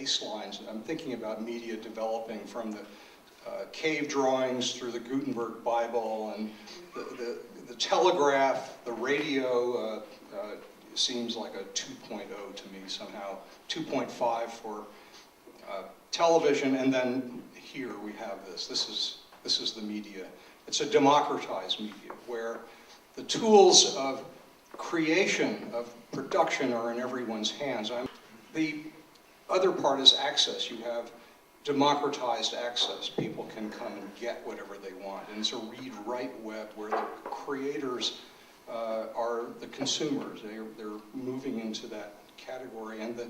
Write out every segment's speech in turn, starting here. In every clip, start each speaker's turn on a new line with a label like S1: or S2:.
S1: baselines. I'm thinking about media developing from the cave drawings through the Gutenberg Bible, and the telegraph, the radio seems like a 2.0 to me somehow, 2.5 for television, and then here we have this. This is the media. It's a democratized media where the tools of creation, of production are in everyone's hands. The other part is access. You have democratized access. People can come and get whatever they want. And it's a read-write web where the creators are the consumers. They're moving into that category. And the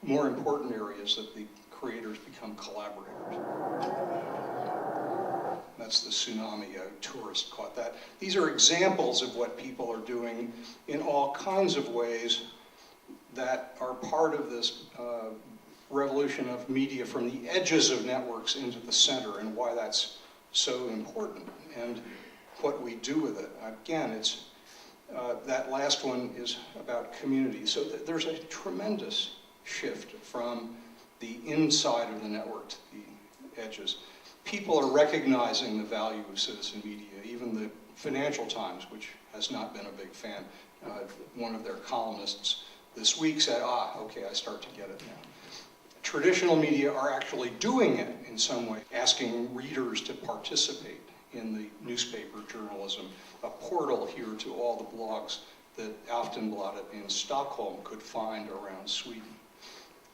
S1: more important area is that the creators become collaborators. That's the tsunami. A tourist caught that. These are examples of what people are doing in all kinds of ways that are part of this revolution of media from the edges of networks into the center, and why that's so important and what we do with it. Again, it's that last one is about community. So there's a tremendous shift from the inside of the network to the edges. People are recognizing the value of citizen media. Even the Financial Times, which has not been a big fan, one of their columnists this week said, okay, I start to get it now. Traditional media are actually doing it in some way, asking readers to participate in the newspaper journalism, a portal here to all the blogs that Aftonbladet in Stockholm could find around Sweden.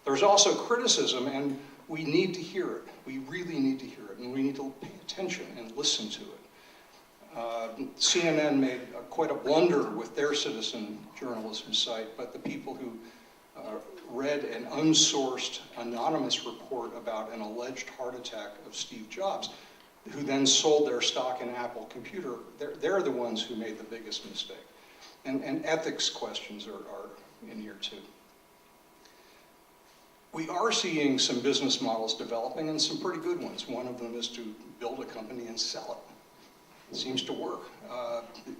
S1: There's also criticism, and we need to hear it. We really need to hear it, and we need to pay attention and listen to it. CNN made quite a blunder with their citizen journalism site, but the people who read an unsourced, anonymous report about an alleged heart attack of Steve Jobs, who then sold their stock in Apple Computer, they're the ones who made the biggest mistake. And ethics questions are in here too. We are seeing some business models developing, and some pretty good ones. One of them is to build a company and sell it. It seems to work.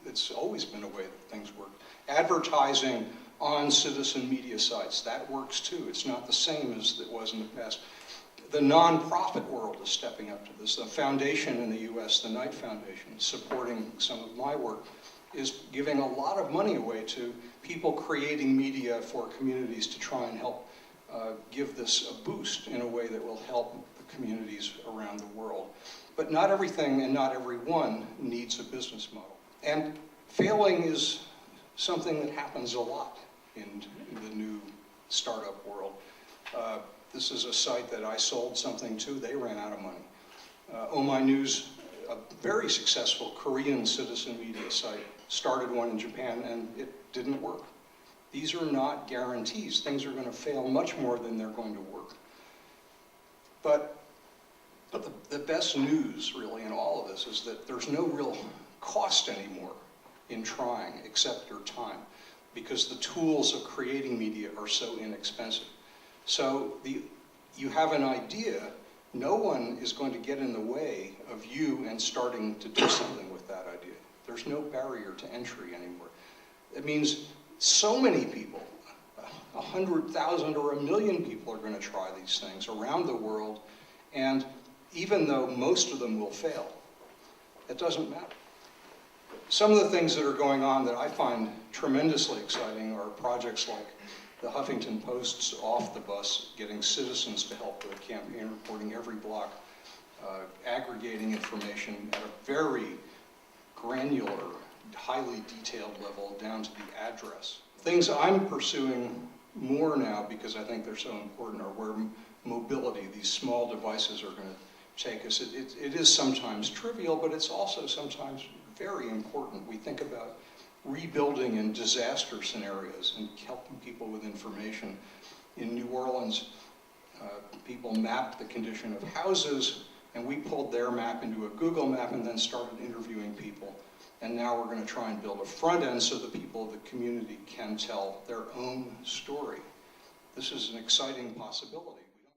S1: It's always been a way that things work. Advertising on citizen media sites, that works too. It's not the same as it was in the past. The nonprofit world is stepping up to this. The foundation in the US, the Knight Foundation, supporting some of my work, is giving a lot of money away to people creating media for communities to try and help give this a boost in a way that will help the communities around the world. But not everything and not everyone needs a business model. And failing is something that happens a lot in the new startup world. This is a site that I sold something to. They ran out of money. Oh My News, a very successful Korean citizen media site, started one in Japan, and it didn't work. These are not guarantees. Things are going to fail much more than they're going to work. But the best news, really, in all of this is that there's no real cost anymore in trying, except your time, because the tools of creating media are so inexpensive. So you have an idea, no one is going to get in the way of you and starting to do something with that idea. There's no barrier to entry anymore. It means so many people, 100,000 or 1 million people are going to try these things around the world, and even though most of them will fail, it doesn't matter. Some of the things that are going on that I find tremendously exciting are projects like the Huffington Post's Off the Bus, getting citizens to help with campaign reporting every block, aggregating information at a very granular, highly detailed level down to the address. Things I'm pursuing more now, because I think they're so important, are where mobility, these small devices, are going to take us. It is sometimes trivial, but it's also sometimes very important. We think about rebuilding in disaster scenarios and helping people with information. In New Orleans, people mapped the condition of houses, and we pulled their map into a Google map and then started interviewing people. And now we're going to try and build a front end so that people of the community can tell their own story. This is an exciting possibility.